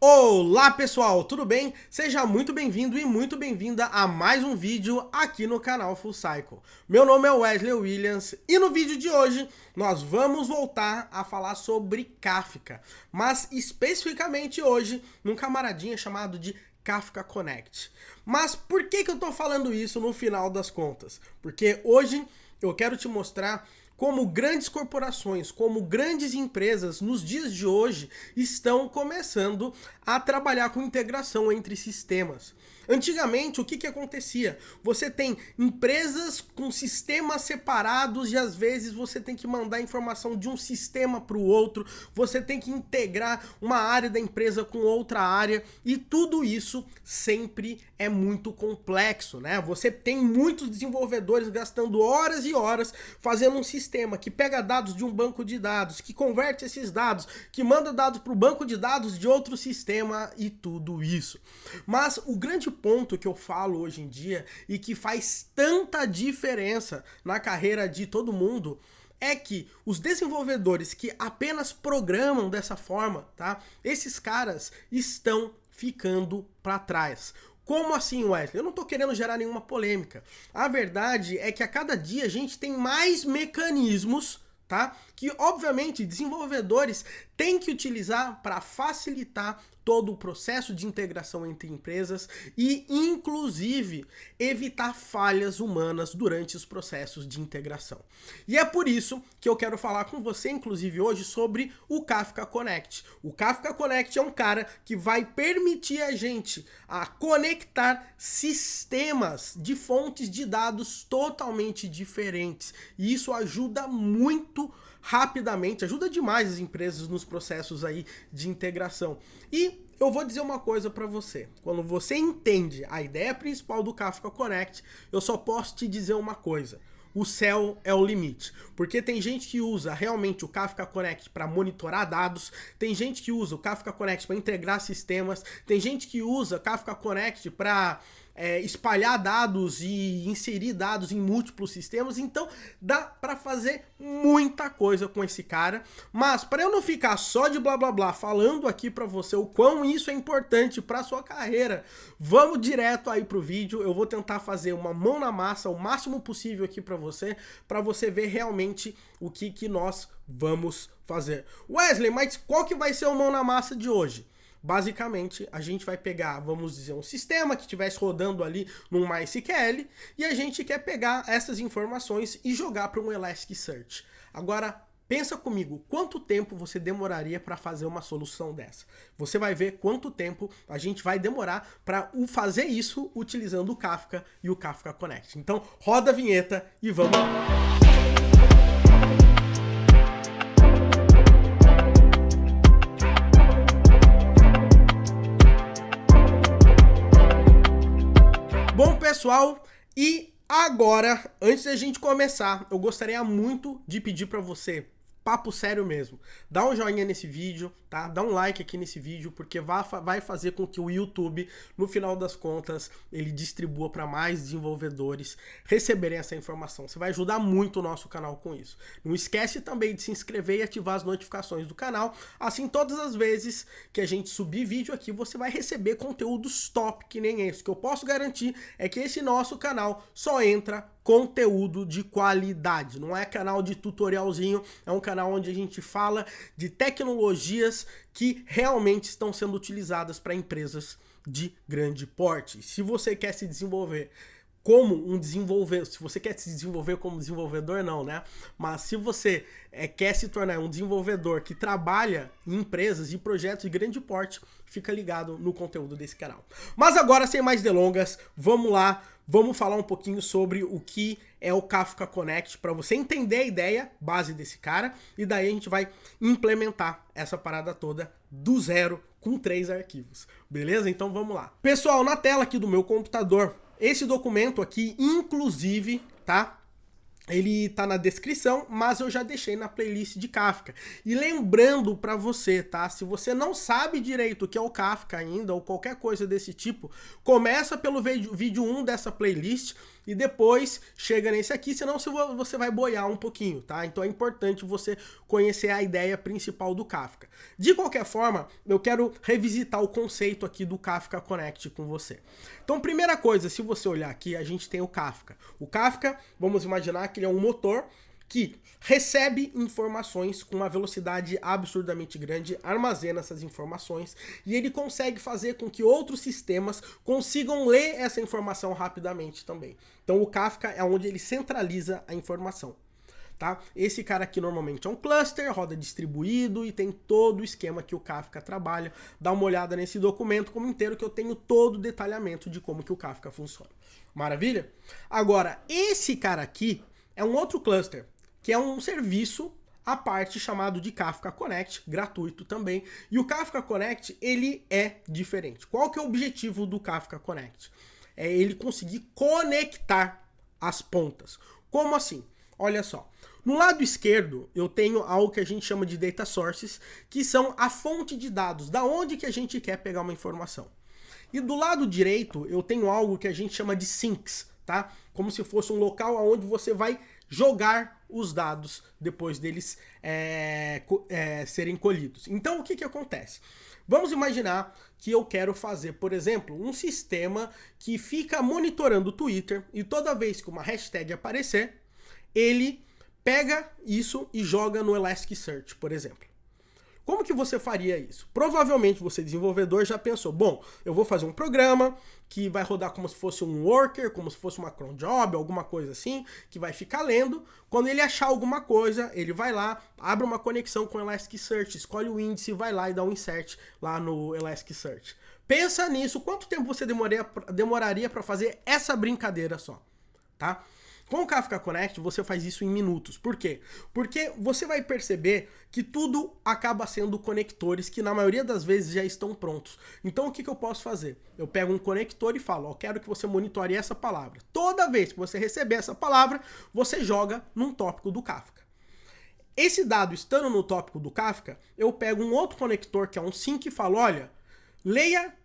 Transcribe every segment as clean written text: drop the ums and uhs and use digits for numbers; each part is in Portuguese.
Olá pessoal, tudo bem? Seja muito bem-vindo e muito bem-vinda a mais um vídeo aqui no canal Full Cycle. Meu nome é Wesley Williams e no vídeo de hoje nós vamos voltar a falar sobre Kafka, mas especificamente hoje num camaradinha chamado de Kafka Connect. Mas por que eu tô falando isso no final das contas? Porque hoje eu quero te mostrar como grandes corporações, como grandes empresas, nos dias de hoje, estão começando a trabalhar com integração entre sistemas. Antigamente, o que acontecia? Você tem empresas com sistemas separados e às vezes você tem que mandar informação de um sistema para o outro, você tem que integrar uma área da empresa com outra área e tudo isso sempre é muito complexo, né? Você tem muitos desenvolvedores gastando horas e horas fazendo um sistema que pega dados de um banco de dados, que converte esses dados, que manda dados para o banco de dados de outro sistema e tudo isso. Mas o grande ponto que eu falo hoje em dia e que faz tanta diferença na carreira de todo mundo é que os desenvolvedores que apenas programam dessa forma, tá? Esses caras estão ficando para trás. Como assim, Wesley? Eu não tô querendo gerar nenhuma polêmica. A verdade é que a cada dia a gente tem mais mecanismos, tá? Que obviamente desenvolvedores têm que utilizar para facilitar todo o processo de integração entre empresas e, inclusive, evitar falhas humanas durante os processos de integração. E é por isso que eu quero falar com você, inclusive, hoje, sobre o Kafka Connect. O Kafka Connect é um cara que vai permitir a gente a conectar sistemas de fontes de dados totalmente diferentes. E isso ajuda muito rapidamente, ajuda demais as empresas nos processos aí de integração. E eu vou dizer uma coisa para você, quando você entende a ideia principal do Kafka Connect, eu só posso te dizer uma coisa: o céu é o limite, porque tem gente que usa realmente o Kafka Connect para monitorar dados, tem gente que usa o Kafka Connect para integrar sistemas, tem gente que usa Kafka Connect para espalhar dados e inserir dados em múltiplos sistemas, então dá para fazer muita coisa com esse cara. Mas para eu não ficar só de blá blá blá falando aqui para você o quão isso é importante para sua carreira, vamos direto aí pro vídeo. Eu vou tentar fazer uma mão na massa o máximo possível aqui para você ver realmente o que nós vamos fazer. Wesley, mas qual que vai ser o mão na massa de hoje? Basicamente, a gente vai pegar, vamos dizer, um sistema que estivesse rodando ali num MySQL e a gente quer pegar essas informações e jogar para um Elasticsearch. Agora, pensa comigo, quanto tempo você demoraria para fazer uma solução dessa? Você vai ver quanto tempo a gente vai demorar para fazer isso utilizando o Kafka e o Kafka Connect. Então, roda a vinheta e vamos lá! Bom, pessoal, e agora, antes da gente começar, eu gostaria muito de pedir para você, papo sério mesmo, dá um joinha nesse vídeo, tá? Dá um like aqui nesse vídeo, porque vai fazer com que o YouTube, no final das contas, ele distribua para mais desenvolvedores receberem essa informação. Você vai ajudar muito o nosso canal com isso. Não esquece também de se inscrever e ativar as notificações do canal, assim todas as vezes que a gente subir vídeo aqui, você vai receber conteúdos top que nem esse. O que eu posso garantir é que esse nosso canal só entra conteúdo de qualidade, não é canal de tutorialzinho, é um canal onde a gente fala de tecnologias que realmente estão sendo utilizadas para empresas de grande porte. Se você quer se desenvolver como um desenvolvedor, se você quer se desenvolver como desenvolvedor, não, né? Mas se você quer se tornar um desenvolvedor que trabalha em empresas e projetos de grande porte, fica ligado no conteúdo desse canal. Mas agora, sem mais delongas, vamos lá, vamos falar um pouquinho sobre o que é o Kafka Connect, para você entender a ideia base desse cara, e daí a gente vai implementar essa parada toda do zero com 3 arquivos, beleza? Então vamos lá. Pessoal, na tela aqui do meu computador, esse documento aqui, inclusive, tá? Ele tá na descrição, mas eu já deixei na playlist de Kafka. E lembrando para você, tá? Se você não sabe direito o que é o Kafka ainda, ou qualquer coisa desse tipo, começa pelo vídeo 1 dessa playlist, e depois chega nesse aqui, senão você vai boiar um pouquinho, tá? Então é importante você conhecer a ideia principal do Kafka. De qualquer forma, eu quero revisitar o conceito aqui do Kafka Connect com você. Então, primeira coisa, se você olhar aqui, a gente tem o Kafka. O Kafka, vamos imaginar que ele é um motor que recebe informações com uma velocidade absurdamente grande, armazena essas informações e ele consegue fazer com que outros sistemas consigam ler essa informação rapidamente também. Então o Kafka é onde ele centraliza a informação. Tá? Esse cara aqui normalmente é um cluster, roda distribuído e tem todo o esquema que o Kafka trabalha. Dá uma olhada nesse documento como inteiro que eu tenho todo o detalhamento de como que o Kafka funciona. Maravilha? Agora, esse cara aqui é um outro cluster, que é um serviço à parte chamado de Kafka Connect, gratuito também. E o Kafka Connect, ele é diferente. Qual que é o objetivo do Kafka Connect? É ele conseguir conectar as pontas. Como assim? Olha só. No lado esquerdo, eu tenho algo que a gente chama de data sources, que são a fonte de dados, da onde que a gente quer pegar uma informação. E do lado direito, eu tenho algo que a gente chama de sinks, tá? Como se fosse um local onde você vai jogar os dados depois deles serem colhidos. Então, o que que acontece? Vamos imaginar que eu quero fazer, por exemplo, um sistema que fica monitorando o Twitter e toda vez que uma hashtag aparecer, ele pega isso e joga no Elasticsearch, por exemplo. Como que você faria isso? Provavelmente você, desenvolvedor, já pensou, bom, eu vou fazer um programa que vai rodar como se fosse um worker, como se fosse uma cron job, alguma coisa assim, que vai ficar lendo. Quando ele achar alguma coisa, ele vai lá, abre uma conexão com o Elasticsearch, escolhe o índice, vai lá e dá um insert lá no Elasticsearch. Pensa nisso, quanto tempo você demoraria para fazer essa brincadeira só, tá? Com o Kafka Connect, você faz isso em minutos. Por quê? Porque você vai perceber que tudo acaba sendo conectores que na maioria das vezes já estão prontos. Então o que eu posso fazer? Eu pego um conector e falo, ó, quero que você monitore essa palavra. Toda vez que você receber essa palavra, você joga num tópico do Kafka. Esse dado estando no tópico do Kafka, eu pego um outro conector que é um sink e falo, olha, leia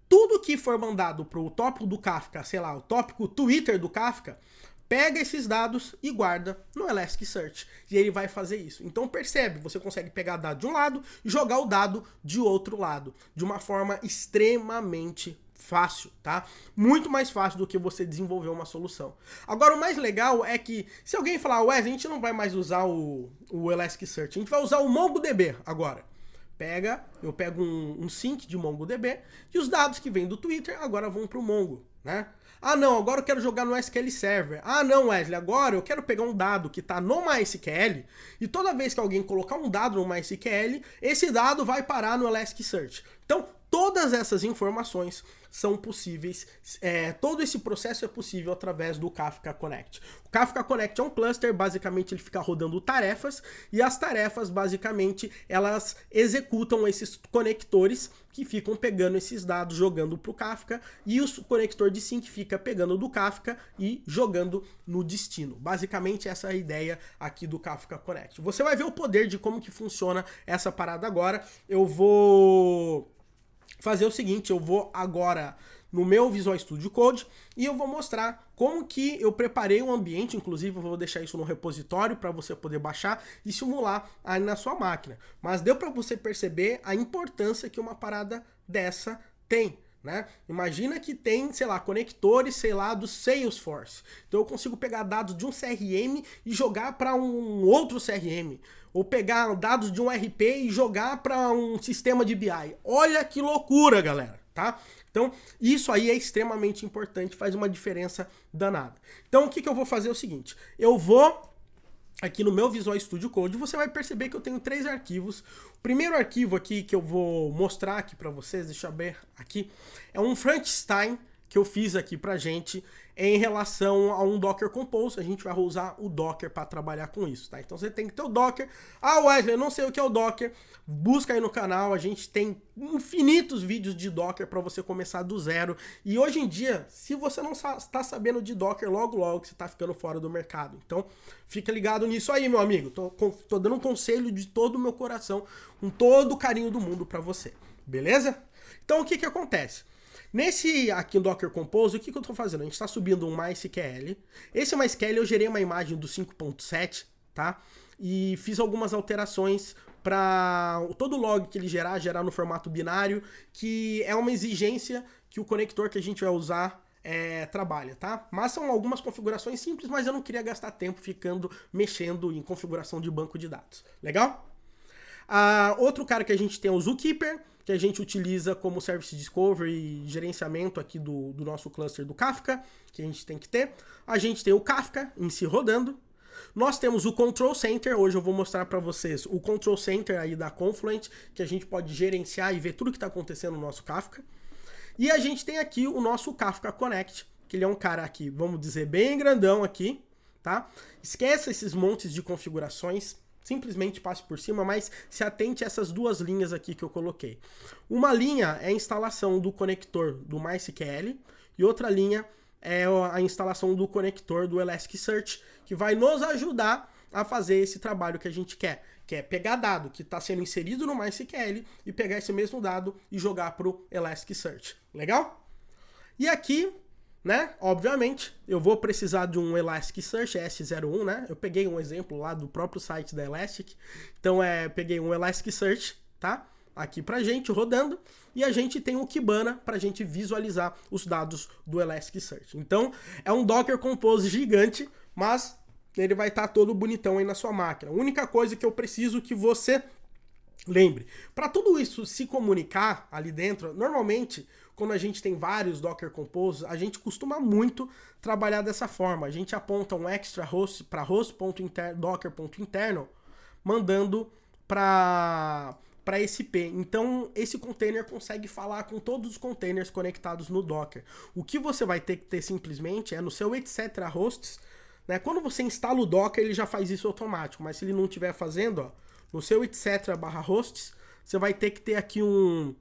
tudo que for mandado para o tópico do Kafka, sei lá, o tópico Twitter do Kafka, pega esses dados e guarda no Elasticsearch. E ele vai fazer isso. Então percebe, você consegue pegar dado de um lado e jogar o dado de outro lado. De uma forma extremamente fácil, tá? Muito mais fácil do que você desenvolver uma solução. Agora o mais legal é que, se alguém falar, Wes, a gente não vai mais usar o Elasticsearch, a gente vai usar o MongoDB agora. Eu pego um sync de MongoDB e os dados que vêm do Twitter agora vão para o Mongo, né? Ah, não, agora eu quero jogar no SQL Server. Ah, não, Wesley, agora eu quero pegar um dado que está no MySQL e toda vez que alguém colocar um dado no MySQL, esse dado vai parar no Elasticsearch. Então, todas essas informações são possíveis, todo esse processo é possível através do Kafka Connect. O Kafka Connect é um cluster, basicamente ele fica rodando tarefas, e as tarefas, basicamente, elas executam esses conectores que ficam pegando esses dados, jogando para o Kafka, e o conector de sync fica pegando do Kafka e jogando no destino. Basicamente, essa é a ideia aqui do Kafka Connect. Você vai ver o poder de como que funciona essa parada agora. Eu vou fazer o seguinte, eu vou agora no meu Visual Studio Code e eu vou mostrar como que eu preparei um ambiente, inclusive eu vou deixar isso no repositório para você poder baixar e simular aí na sua máquina. Mas deu para você perceber a importância que uma parada dessa tem, né? Imagina que tem, sei lá, conectores, sei lá, do Salesforce. Então eu consigo pegar dados de um CRM e jogar para um outro CRM. Ou pegar dados de um RP e jogar para um sistema de BI. Olha que loucura, galera, tá? Então, isso aí é extremamente importante, faz uma diferença danada. Então, o que eu vou fazer é o seguinte, eu vou aqui no meu Visual Studio Code, você vai perceber que eu tenho 3 arquivos. O primeiro arquivo aqui que eu vou mostrar aqui para vocês, deixa eu ver aqui, é um Frankenstein que eu fiz aqui pra gente em relação a um Docker Compose. A gente vai usar o Docker para trabalhar com isso, tá? Então você tem que ter o Docker. Ah, Wesley, eu não sei o que é o Docker. Busca aí no canal, a gente tem infinitos vídeos de Docker para você começar do zero. E hoje em dia, se você não está sabendo de Docker, logo você está ficando fora do mercado. Então, fica ligado nisso aí, meu amigo. Tô dando um conselho de todo o meu coração, com todo o carinho do mundo para você. Beleza? Então, o que acontece? Nesse aqui no Docker Compose, o que eu estou fazendo? A gente está subindo um MySQL. Esse MySQL eu gerei uma imagem do 5.7, tá? E fiz algumas alterações para todo o log que ele gerar no formato binário, que é uma exigência que o conector que a gente vai usar trabalha, tá? Mas são algumas configurações simples, mas eu não queria gastar tempo mexendo em configuração de banco de dados. Legal? Outro cara que a gente tem é o Zookeeper, que a gente utiliza como Service Discovery e gerenciamento aqui do nosso cluster do Kafka, que a gente tem que ter. A gente tem o Kafka em si rodando. Nós temos o Control Center, hoje eu vou mostrar para vocês o Control Center aí da Confluent, que a gente pode gerenciar e ver tudo que está acontecendo no nosso Kafka. E a gente tem aqui o nosso Kafka Connect, que ele é um cara aqui, vamos dizer, bem grandão aqui, tá? Esqueça esses montes de configurações, simplesmente passe por cima, mas se atente a essas duas linhas aqui que eu coloquei. Uma linha é a instalação do conector do MySQL e outra linha é a instalação do conector do Elasticsearch, que vai nos ajudar a fazer esse trabalho que a gente quer, que é pegar dado que está sendo inserido no MySQL e pegar esse mesmo dado e jogar para o Elasticsearch. Legal? E aqui, né, obviamente, eu vou precisar de um Elasticsearch S01, né? Eu peguei um exemplo lá do próprio site da Elastic. Então, peguei um Elasticsearch, tá? Aqui pra gente, rodando. E a gente tem um Kibana pra gente visualizar os dados do Elasticsearch. Então, é um Docker Compose gigante, mas ele vai estar todo bonitão aí na sua máquina. A única coisa que eu preciso que você lembre, para tudo isso se comunicar ali dentro, normalmente, quando a gente tem vários Docker Compose, a gente costuma muito trabalhar dessa forma. A gente aponta um extra host para host.docker.internal, mandando para esse P. Então, esse container consegue falar com todos os containers conectados no Docker. O que você vai ter que ter simplesmente é no seu etc hosts, né? Quando você instala o Docker, ele já faz isso automático, mas se ele não estiver fazendo, ó, no seu etc/hosts, você vai ter que ter aqui o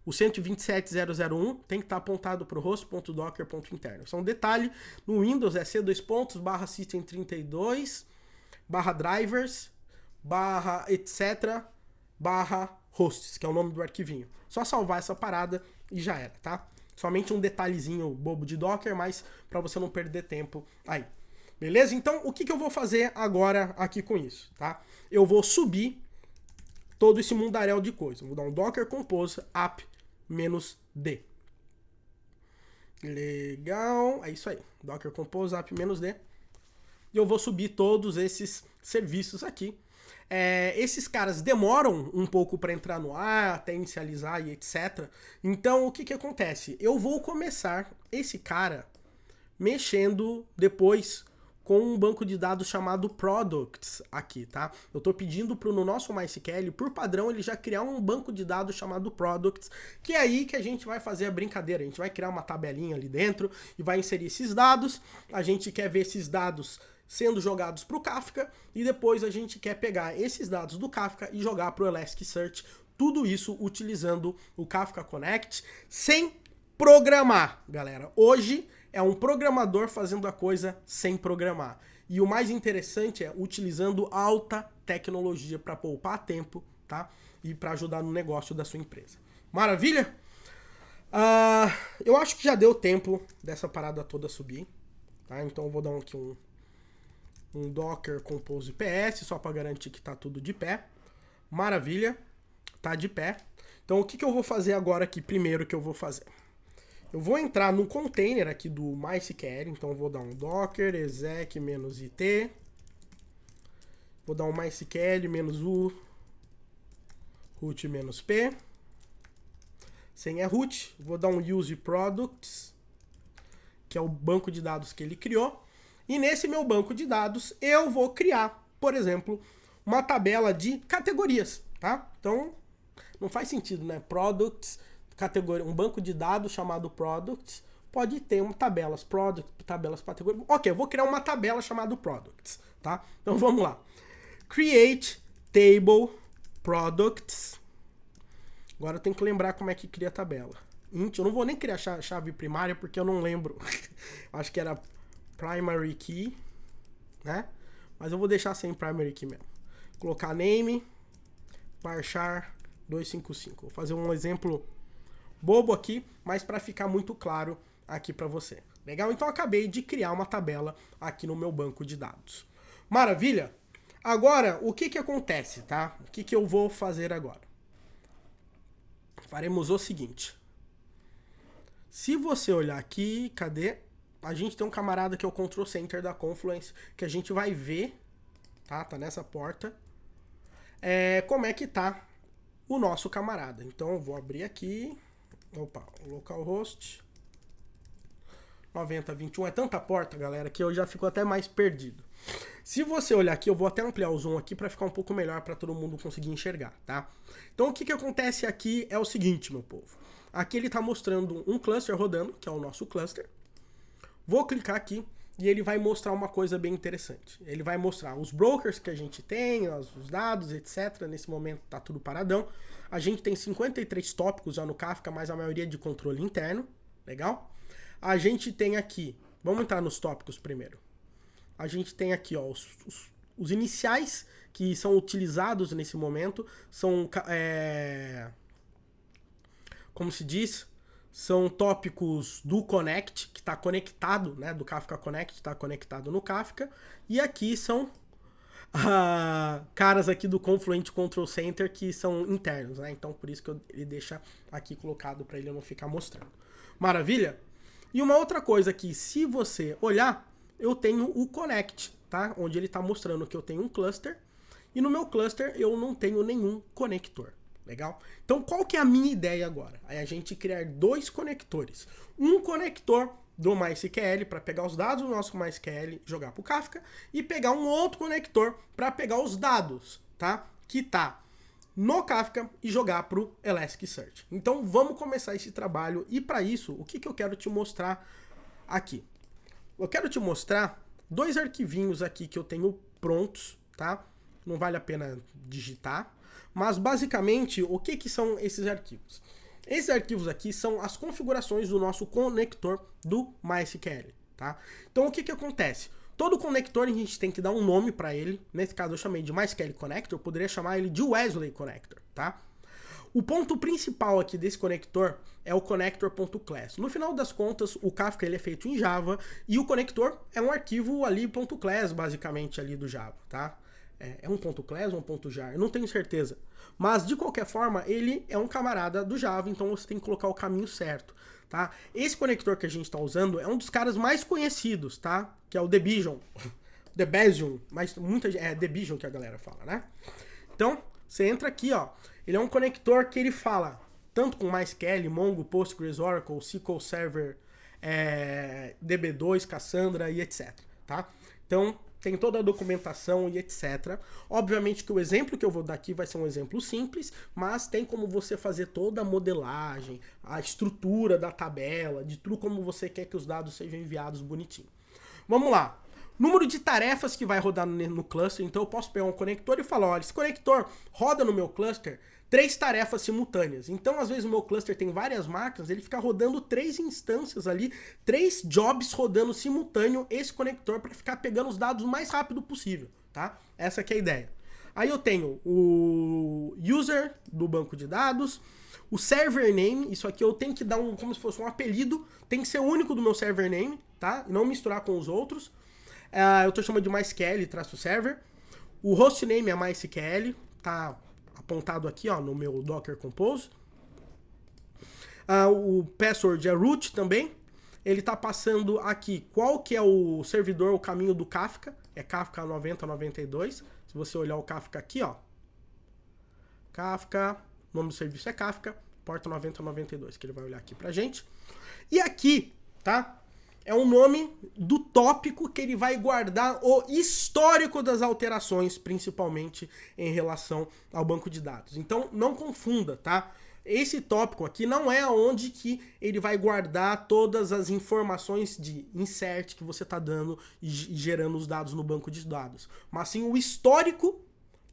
127.0.0.1 tem que estar apontado para o host.docker.internal. Isso é um detalhe. No Windows é c:/system32/drivers etc/hosts, que é o nome do arquivinho. Só salvar essa parada e já era, tá? Somente um detalhezinho bobo de Docker, mas para você não perder tempo aí. Beleza? Então, o que eu vou fazer agora aqui com isso, tá? Eu vou subir todo esse mundaréu de coisa. Vou dar um Docker Compose app-d. Legal. É isso aí. Docker Compose app-d. E eu vou subir todos esses serviços aqui. Esses caras demoram um pouco para entrar no ar, até inicializar e etc. Então, o que acontece? Eu vou começar esse cara mexendo depois com um banco de dados chamado Products aqui, tá? Eu tô pedindo no nosso MySQL, por padrão, ele já criar um banco de dados chamado Products, que é aí que a gente vai fazer a brincadeira. A gente vai criar uma tabelinha ali dentro e vai inserir esses dados. A gente quer ver esses dados sendo jogados para o Kafka e depois a gente quer pegar esses dados do Kafka e jogar para o Elasticsearch. Tudo isso utilizando o Kafka Connect sem programar, galera. Hoje é um programador fazendo a coisa sem programar. E o mais interessante é utilizando alta tecnologia para poupar tempo, tá? E para ajudar no negócio da sua empresa. Maravilha? Eu acho que já deu tempo dessa parada toda subir, tá? Então eu vou dar aqui um Docker Compose PS, só para garantir que tá tudo de pé. Maravilha, tá de pé. Então o que eu vou fazer agora aqui, primeiro que eu vou fazer? Eu vou entrar no container aqui do MySQL, então eu vou dar um docker exec-it, vou dar um MySQL-u root-p, sem root, vou dar um use products, que é o banco de dados que ele criou, e nesse meu banco de dados eu vou criar, por exemplo, uma tabela de categorias, tá? Então, não faz sentido, né? Products, categoria, um banco de dados chamado Products, pode ter tabelas Product, tabelas categoria. Ok, eu vou criar uma tabela chamada Products, tá? Então vamos lá. Create Table Products. Agora eu tenho que lembrar como é que cria a tabela. Int, eu não vou nem criar chave primária porque eu não lembro. Acho que era primary key, né? Mas eu vou deixar sem primary key mesmo. Colocar name, varchar 255. Vou fazer um exemplo bobo aqui, mas para ficar muito claro aqui para você. Legal? Então eu acabei de criar uma tabela aqui no meu banco de dados. Maravilha? Agora, o que acontece, tá? O que eu vou fazer agora? Faremos o seguinte. Se você olhar aqui, cadê? A gente tem um camarada que é o Control Center da Confluence, que a gente vai ver, tá? Tá nessa porta. Como é que tá o nosso camarada. Então eu vou abrir aqui. Opa, localhost 9021. É tanta porta, galera, que eu já fico até mais perdido. Se você olhar aqui, eu vou até ampliar o zoom aqui para ficar um pouco melhor para todo mundo conseguir enxergar, tá? Então o que acontece aqui é o seguinte, meu povo. Aqui ele está mostrando um cluster rodando, que é o nosso cluster. Vou clicar aqui e ele vai mostrar uma coisa bem interessante. Ele vai mostrar os brokers que a gente tem, os dados, etc. Nesse momento tá tudo paradão. A gente tem 53 tópicos já no Kafka, mas a maioria de controle interno. Legal? A gente tem aqui, vamos entrar nos tópicos primeiro. A gente tem aqui ó, os iniciais que são utilizados nesse momento, são, como se diz, são tópicos do Connect, que está conectado, né, do Kafka Connect, está conectado no Kafka, e aqui são caras aqui do Confluent Control Center que são internos, né, então por isso que ele deixa aqui colocado para ele não ficar mostrando. Maravilha? E uma outra coisa aqui, se você olhar, eu tenho o Connect, tá? Onde ele está mostrando que eu tenho um cluster e no meu cluster eu não tenho nenhum conector. Legal? Então qual que é a minha ideia agora? É a gente criar dois conectores. Um conector do MySQL para pegar os dados do nosso MySQL, jogar para o Kafka, e pegar um outro conector para pegar os dados, tá? Que tá no Kafka e jogar para o Elasticsearch. Então vamos começar esse trabalho e para isso, o que eu quero te mostrar aqui? Eu quero te mostrar dois arquivinhos aqui que eu tenho prontos, tá? Não vale a pena digitar, mas basicamente o que são esses arquivos? Esses arquivos aqui são as configurações do nosso conector do MySQL, tá? Então o que acontece? Todo conector a gente tem que dar um nome para ele. Nesse caso eu chamei de MySQL Connector, eu poderia chamar ele de Wesley Connector, tá? O ponto principal aqui desse conector é o connector.class. No final das contas, o Kafka ele é feito em Java e o conector é um arquivo ali .class basicamente ali do Java, tá? É um .class ou um .jar? Eu não tenho certeza. Mas de qualquer forma, ele é um camarada do Java, então você tem que colocar o caminho certo, tá? Esse conector que a gente está usando é um dos caras mais conhecidos, tá? Que é o Debian. Debian, mas muita gente, é Debian que a galera fala, né? Então, você entra aqui, ó. Ele é um conector que ele fala tanto com MySQL, Mongo, Postgres, Oracle, SQL Server, DB2, Cassandra e etc, tá? Então, tem toda a documentação e etc. Obviamente que o exemplo que eu vou dar aqui vai ser um exemplo simples, mas tem como você fazer toda a modelagem, a estrutura da tabela, de tudo como você quer que os dados sejam enviados bonitinho. Vamos lá. Número de tarefas que vai rodar no cluster, então eu posso pegar um conector e falar, olha, esse conector roda no meu cluster 3 tarefas simultâneas. Então, às vezes, o meu cluster tem várias máquinas, ele fica rodando 3 instâncias ali, 3 jobs rodando simultâneo esse conector para ficar pegando os dados o mais rápido possível, tá? Essa que é a ideia. Aí eu tenho o user do banco de dados, o server name, isso aqui eu tenho que dar como se fosse um apelido, tem que ser único do meu server name, tá? Não misturar com os outros. Eu tô chamando de MySQL-server. O hostname é MySQL, tá apontado aqui, ó, no meu Docker Compose. O password é root também. Ele tá passando aqui qual que é o servidor, o caminho do Kafka. É Kafka 9092. Se você olhar o Kafka aqui, ó. Kafka, o nome do serviço é Kafka, porta 9092, que ele vai olhar aqui pra gente. E aqui, tá? É o nome do tópico que ele vai guardar o histórico das alterações, principalmente em relação ao banco de dados. Então, não confunda, tá? Esse tópico aqui não é onde que ele vai guardar todas as informações de insert que você está dando e gerando os dados no banco de dados, mas sim o histórico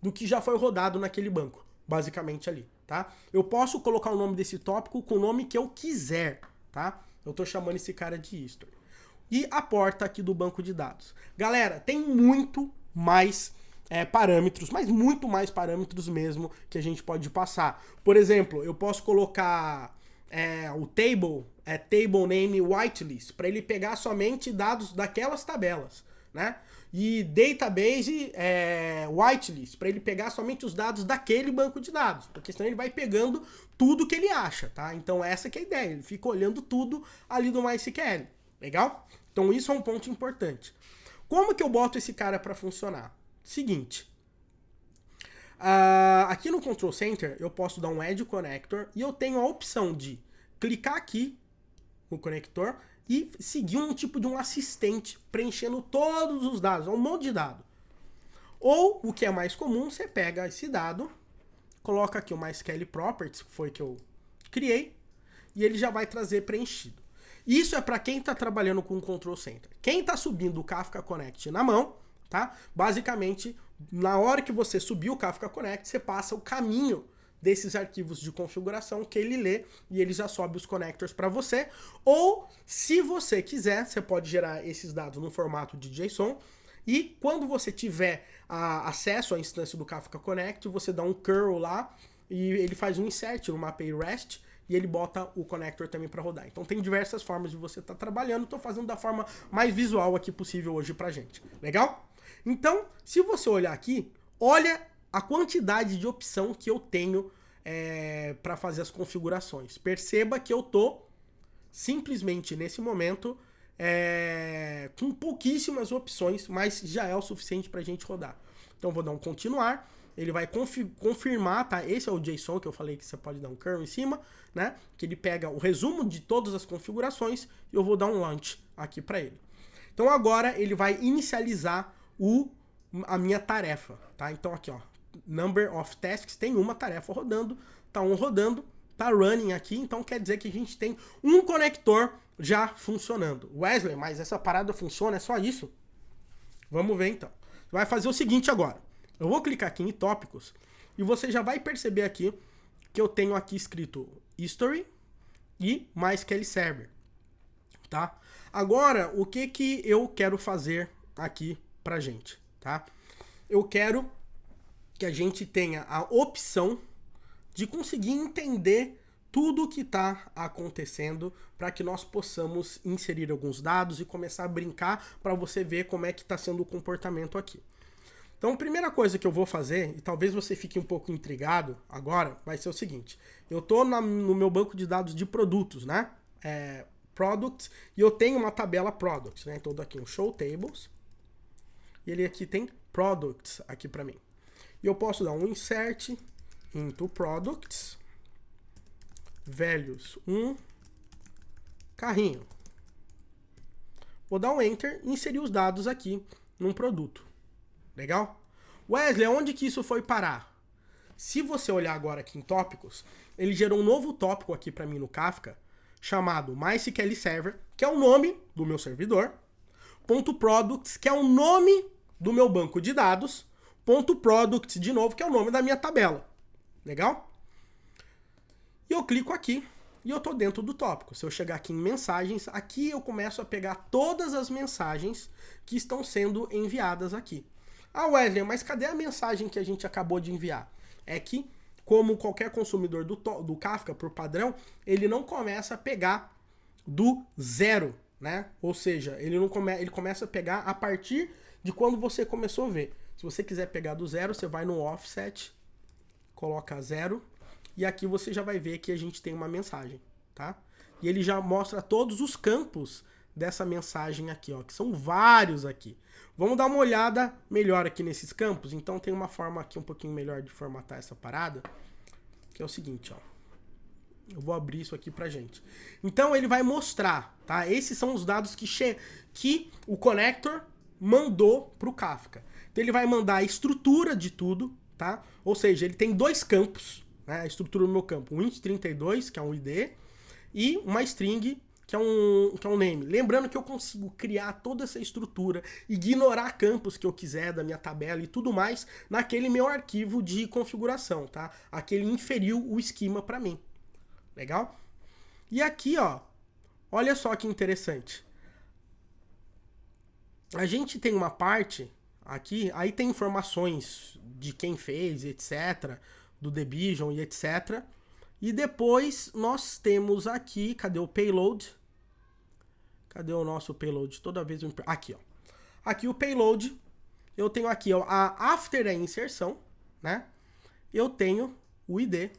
do que já foi rodado naquele banco, basicamente ali, tá? Eu posso colocar o nome desse tópico com o nome que eu quiser, tá? Eu estou chamando esse cara de history. E a porta aqui do banco de dados. Galera, tem muito mais parâmetros, mas muito mais parâmetros mesmo que a gente pode passar. Por exemplo, eu posso colocar o table name whitelist, para ele pegar somente dados daquelas tabelas, né? E database whitelist, para ele pegar somente os dados daquele banco de dados, porque senão ele vai pegando tudo que ele acha, tá? Então essa que é a ideia, ele fica olhando tudo ali do MySQL, legal? Então isso é um ponto importante. Como que eu boto esse cara para funcionar? Seguinte, aqui no Control Center eu posso dar um Add Connector e eu tenho a opção de clicar aqui no conector e seguir um tipo de um assistente preenchendo todos os dados, um monte de dado. Ou, o que é mais comum, você pega esse dado, coloca aqui o MySQL Properties, que foi que eu criei, e ele já vai trazer preenchido. Isso é para quem está trabalhando com o Control Center. Quem está subindo o Kafka Connect na mão, tá? Basicamente, na hora que você subir o Kafka Connect, você passa o caminho desses arquivos de configuração que ele lê e ele já sobe os connectors para você. Ou, se você quiser, você pode gerar esses dados no formato de JSON e quando você tiver acesso à instância do Kafka Connect, você dá um curl lá e ele faz um insert numa API REST e ele bota o connector também para rodar. Então tem diversas formas de você estar trabalhando, estou fazendo da forma mais visual aqui possível hoje pra gente. Legal? Então, se você olhar aqui, olha a quantidade de opção que eu tenho para fazer as configurações. Perceba que eu tô simplesmente nesse momento com pouquíssimas opções, mas já é o suficiente para a gente rodar. Então vou dar um continuar, ele vai confirmar, tá? Esse é o JSON que eu falei que você pode dar um curl em cima, né? Que ele pega o resumo de todas as configurações e eu vou dar um launch aqui para ele. Então agora ele vai inicializar a minha tarefa, tá? Então aqui, ó, number of tasks, tem uma tarefa rodando, tá rodando, tá running aqui, então quer dizer que a gente tem um conector já funcionando. Wesley, mas essa parada funciona, é só isso? Vamos ver então. Vai fazer o seguinte agora. Eu vou clicar aqui em tópicos e você já vai perceber aqui que eu tenho aqui escrito History e MySQL Server, tá? Agora, o que eu quero fazer aqui pra gente, tá? Eu quero que a gente tenha a opção de conseguir entender tudo o que está acontecendo para que nós possamos inserir alguns dados e começar a brincar para você ver como é que está sendo o comportamento aqui. Então, a primeira coisa que eu vou fazer, e talvez você fique um pouco intrigado agora, vai ser o seguinte. Eu estou no meu banco de dados de produtos, né? Products, e eu tenho uma tabela Products, né? Então, aqui um Show Tables, e ele aqui tem Products aqui para mim. E eu posso dar um Insert into Products, Values 1, carrinho. Vou dar um Enter e inserir os dados aqui num produto. Legal? Wesley, onde que isso foi parar? Se você olhar agora aqui em tópicos, ele gerou um novo tópico aqui para mim no Kafka, chamado MySQL Server, que é o nome do meu servidor, .products, que é o nome do meu banco de dados, .products, de novo, que é o nome da minha tabela. Legal? E eu clico aqui e eu tô dentro do tópico. Se eu chegar aqui em mensagens, aqui eu começo a pegar todas as mensagens que estão sendo enviadas aqui. Ah, Wesley, mas cadê a mensagem que a gente acabou de enviar? É que, como qualquer consumidor do Kafka, por padrão, ele não começa a pegar do zero, né? Ou seja, ele começa a pegar a partir de quando você começou a ver. Se você quiser pegar do zero, você vai no offset, coloca 0, e aqui você já vai ver que a gente tem uma mensagem, tá? E ele já mostra todos os campos dessa mensagem aqui, ó, que são vários aqui. Vamos dar uma olhada melhor aqui nesses campos. Então tem uma forma aqui um pouquinho melhor de formatar essa parada, que é o seguinte, ó. Eu vou abrir isso aqui pra gente. Então ele vai mostrar, tá? Esses são os dados que o connector mandou pro Kafka. Então ele vai mandar a estrutura de tudo, tá? Ou seja, ele tem dois campos, né? A estrutura do meu campo, um int32, que é um ID, e uma string, que é um name. Lembrando que eu consigo criar toda essa estrutura, ignorar campos que eu quiser da minha tabela e tudo mais naquele meu arquivo de configuração, tá? Aquele inferiu o esquema para mim. Legal? E aqui, ó, olha só que interessante. A gente tem uma parte aqui, aí tem informações de quem fez, etc., do Debian e etc., E depois nós temos aqui, cadê o payload? Cadê o nosso payload? Toda vez eu... Aqui, ó. Aqui o payload, eu tenho aqui, ó, after a inserção, né? Eu tenho o ID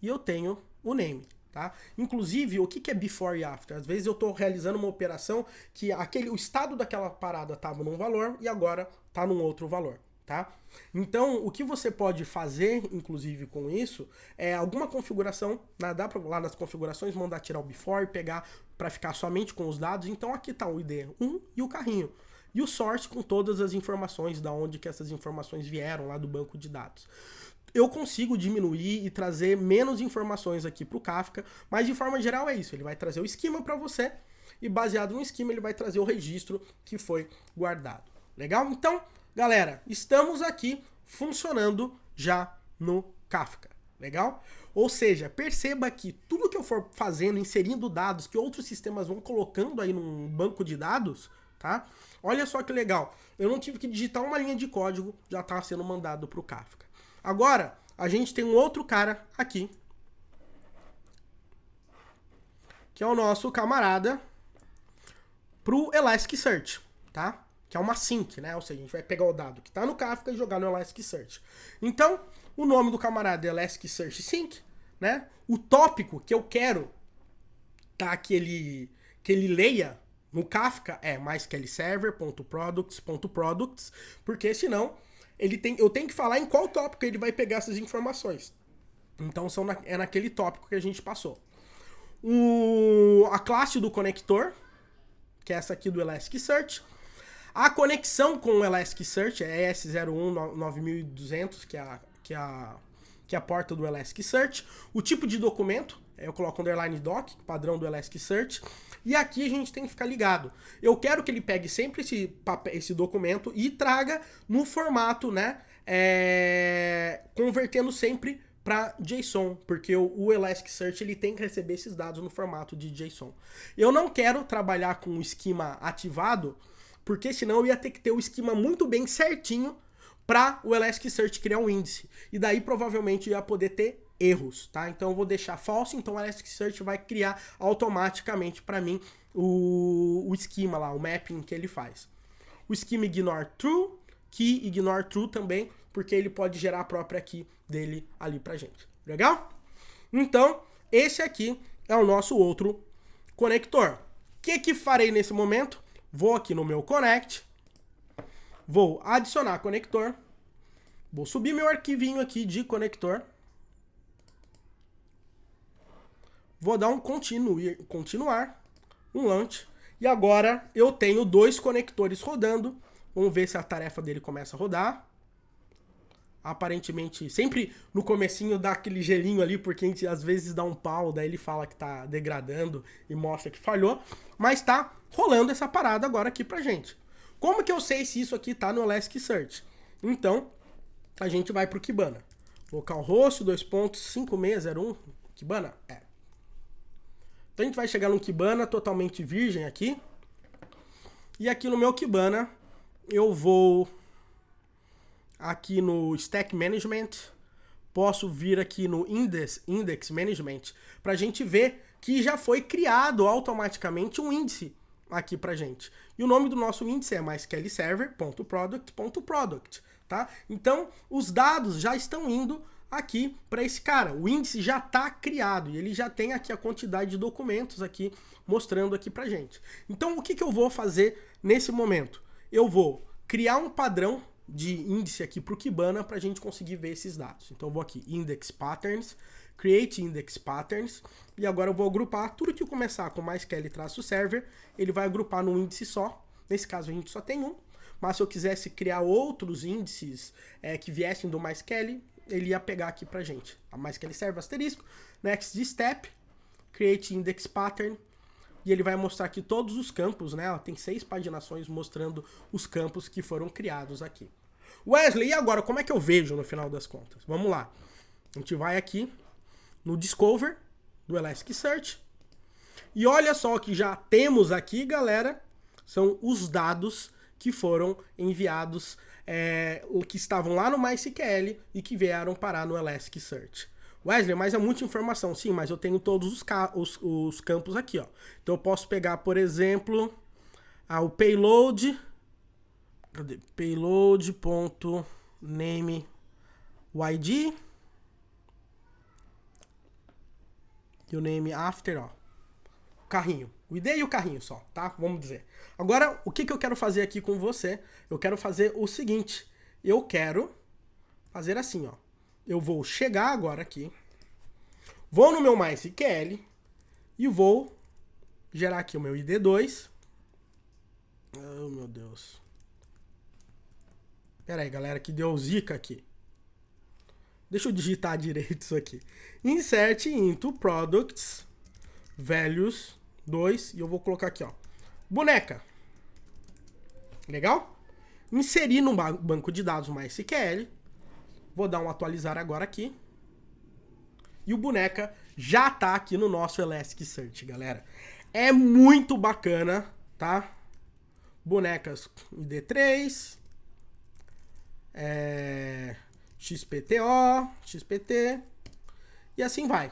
e eu tenho o name, tá? Inclusive, o que é before e after? Às vezes eu estou realizando uma operação que o estado daquela parada estava num valor e agora está num outro valor, tá? Então, o que você pode fazer, inclusive, com isso, é alguma configuração, dá pra lá nas configurações, mandar tirar o before, pegar para ficar somente com os dados. Então, aqui está o ID 1 e o carrinho. E o source com todas as informações, da onde que essas informações vieram lá do banco de dados. Eu consigo diminuir e trazer menos informações aqui para o Kafka, mas de forma geral é isso. Ele vai trazer o esquema para você e baseado no esquema ele vai trazer o registro que foi guardado. Legal? Então, galera, estamos aqui funcionando já no Kafka. Legal? Ou seja, perceba que tudo que eu for fazendo, inserindo dados que outros sistemas vão colocando aí num banco de dados, tá? Olha só que legal. Eu não tive que digitar uma linha de código, já está sendo mandado para o Kafka. Agora, a gente tem um outro cara aqui, que é o nosso camarada pro Elasticsearch, tá? Que é uma sync, né? Ou seja, a gente vai pegar o dado que está no Kafka e jogar no Elasticsearch. Então, o nome do camarada é Elasticsearch Sync, né? O tópico que eu quero tá, que ele leia no Kafka é mysqlserver.products.products, porque senão eu tenho que falar em qual tópico ele vai pegar essas informações. Então é naquele tópico que a gente passou. A classe do conector, que é essa aqui do Elasticsearch. A conexão com o Elasticsearch é ES019.200, que é a porta do Elasticsearch. O tipo de documento, eu coloco underline doc, padrão do Elasticsearch. E aqui a gente tem que ficar ligado. Eu quero que ele pegue sempre esse documento e traga no formato, né? Convertendo sempre para JSON, porque o Elasticsearch ele tem que receber esses dados no formato de JSON. Eu não quero trabalhar com o esquema ativado, porque senão eu ia ter que ter o esquema muito bem certinho para o Elasticsearch criar um índice. E daí provavelmente ia poder ter erros, tá? Então eu vou deixar false, então o Elasticsearch vai criar automaticamente para mim o esquema lá, o mapping que ele faz. O esquema ignore true, key ignore true também, porque ele pode gerar a própria key dele ali pra gente. Legal? Então, esse aqui é o nosso outro conector. O que farei nesse momento? Vou aqui no meu connect, vou adicionar conector, vou subir meu arquivinho aqui de conector, vou dar um continuar, um launch, e agora eu tenho 2 conectores rodando. Vamos ver se a tarefa dele começa a rodar. Aparentemente, sempre no comecinho dá aquele gelinho ali, porque a gente às vezes dá um pau, daí ele fala que tá degradando e mostra que falhou, mas tá rolando essa parada agora aqui pra gente. Como que eu sei se isso aqui tá no Elasticsearch? Então, a gente vai pro Kibana. Localhost 2.5601, Kibana? Então a gente vai chegar num Kibana totalmente virgem aqui. E aqui no meu Kibana, eu vou aqui no Stack Management, posso vir aqui no Index Management, pra gente ver que já foi criado automaticamente um índice aqui pra gente. E o nome do nosso índice é mysqlserver.product.product, tá? Então, os dados já estão indo aqui para esse cara. O índice já está criado e ele já tem aqui a quantidade de documentos aqui mostrando aqui pra gente. Então, o que eu vou fazer nesse momento? Eu vou criar um padrão de índice aqui para o Kibana para a gente conseguir ver esses dados. Então, eu vou aqui, Index Patterns, Create Index Patterns, e agora eu vou agrupar tudo que começar com mysql-server, ele vai agrupar num índice só. Nesse caso, a gente só tem um, mas se eu quisesse criar outros índices que viessem do MySQL, ele ia pegar aqui pra gente. A MySQL Server asterisco, next step, create index pattern, e ele vai mostrar aqui todos os campos, né? Tem 6 paginações mostrando os campos que foram criados aqui. Wesley, e agora, como é que eu vejo no final das contas? Vamos lá. A gente vai aqui no Discover do Elasticsearch. E olha só o que já temos aqui, galera. São os dados que foram enviados, que estavam lá no MySQL e que vieram parar no Elasticsearch. Wesley, mas é muita informação. Sim, mas eu tenho todos os campos aqui, ó. Então eu posso pegar, por exemplo, o payload. Cadê? Payload.name id. E o name after, ó. O carrinho. O ID e o carrinho só, tá? Vamos dizer. Agora, o que eu quero fazer aqui com você? Eu quero fazer o seguinte. Eu quero fazer assim, ó. Eu vou chegar agora aqui, vou no meu MySQL e vou gerar aqui o meu ID2. Oh, meu Deus. Pera aí, galera, que deu zica aqui. Deixa eu digitar direito isso aqui. Insert into products values 2 e eu vou colocar aqui, ó, boneca. Legal? Inserir no banco de dados MySQL. Vou dar um atualizar agora aqui. E o boneca já tá aqui no nosso Elasticsearch, galera. É muito bacana, tá? Bonecas ID3, XPTO, XPT, e assim vai.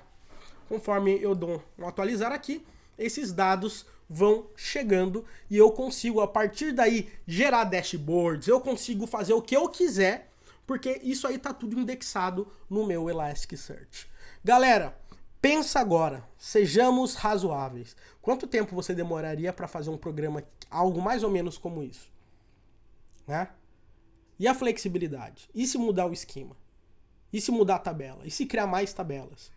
Conforme eu dou um atualizar aqui, esses dados vão chegando e eu consigo, a partir daí, gerar dashboards, eu consigo fazer o que eu quiser, porque isso aí tá tudo indexado no meu Elasticsearch. Galera, pensa agora, sejamos razoáveis. Quanto tempo você demoraria para fazer um programa, algo mais ou menos como isso? Né? E a flexibilidade? E se mudar o esquema? E se mudar a tabela? E se criar mais tabelas?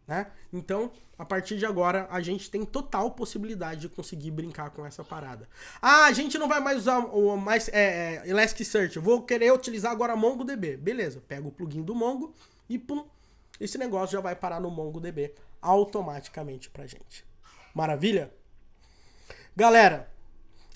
Né? Então, a partir de agora, a gente tem total possibilidade de conseguir brincar com essa parada. Ah, a gente não vai mais usar o Elasticsearch, eu vou querer utilizar agora MongoDB. Beleza, pega o plugin do Mongo e pum, esse negócio já vai parar no MongoDB automaticamente pra gente. Maravilha? Galera,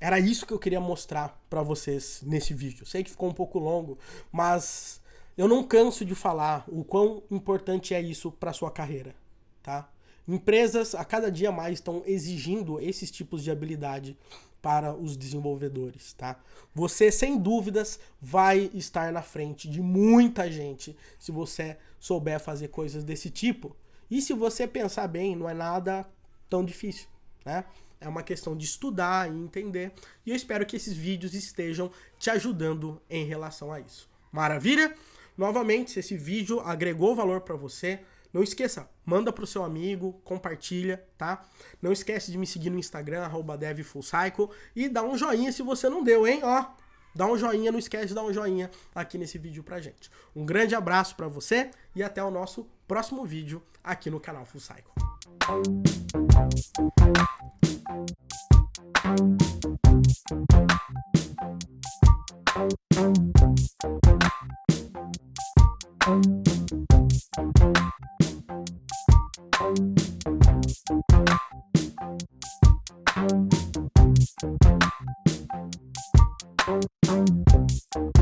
era isso que eu queria mostrar pra vocês nesse vídeo. Sei que ficou um pouco longo, mas eu não canso de falar o quão importante é isso para sua carreira, tá? Empresas a cada dia mais estão exigindo esses tipos de habilidade para os desenvolvedores, tá? Você, sem dúvidas, vai estar na frente de muita gente se você souber fazer coisas desse tipo. E se você pensar bem, não é nada tão difícil, né? É uma questão de estudar e entender. E eu espero que esses vídeos estejam te ajudando em relação a isso. Maravilha? Novamente, se esse vídeo agregou valor para você, não esqueça, manda pro seu amigo, compartilha, tá? Não esquece de me seguir no Instagram, @devfullcycle, e dá um joinha se você não deu, hein? Ó, dá um joinha, não esquece de dar um joinha aqui nesse vídeo pra gente. Um grande abraço para você e até o nosso próximo vídeo aqui no canal Fullcycle. Thank you.